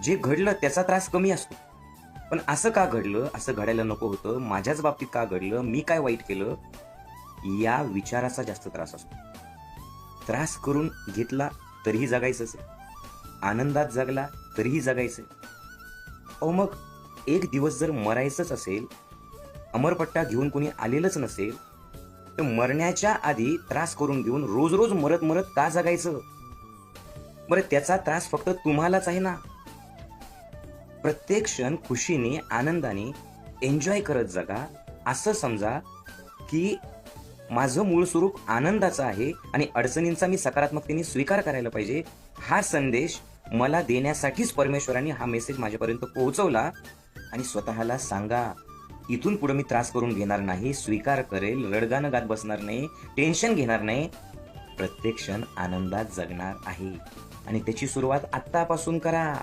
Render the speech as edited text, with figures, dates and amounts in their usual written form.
जे घडलं त्याचा त्रास कमी असतो. पण असं का घडलं? असं घडायला नको होतं. माझ्याच बाबतीत का घडलं? मी काय वाईट केलं? या विचाराचा जास्त त्रास असतो. त्रास करून घेतला तरीही जगायचंच आहे. आनंदात जगला तरीही जगायचंय. अहो मग एक दिवस जर मरायचंच असेल, अमरपट्टा घेऊन कोणी आलेलंच नसेल, तर मरण्याच्या आधी त्रास करून घेऊन रोज-रोज मरत-मरत का जगायचं? बरं त्याचा त्रास फक्त तुम्हालाच आहे ना. प्रत्येक क्षण खुशीने, आनंदाने एन्जॉय करत जगा. असं समजा, की माझं मूळ स्वरूप आनंदाचं आहे आणि अडचणींचा मी सकारात्मकतेने स्वीकार करायला पाहिजे. हा संदेश मला देण्यासाठीच परमेश्वराने हा मेसेज माझ्यापर्यंत पोहोचवला आणि स्वतःला सांगा, इथून पुढे मी त्रास करून घेणार नाही, स्वीकार करेल, रडगाणं गात बसणार नाही, टेन्शन घेणार नाही. प्रत्येक क्षण आनंदात जगणार आहे आणि त्याची सुरुवात आत्तापासून करा.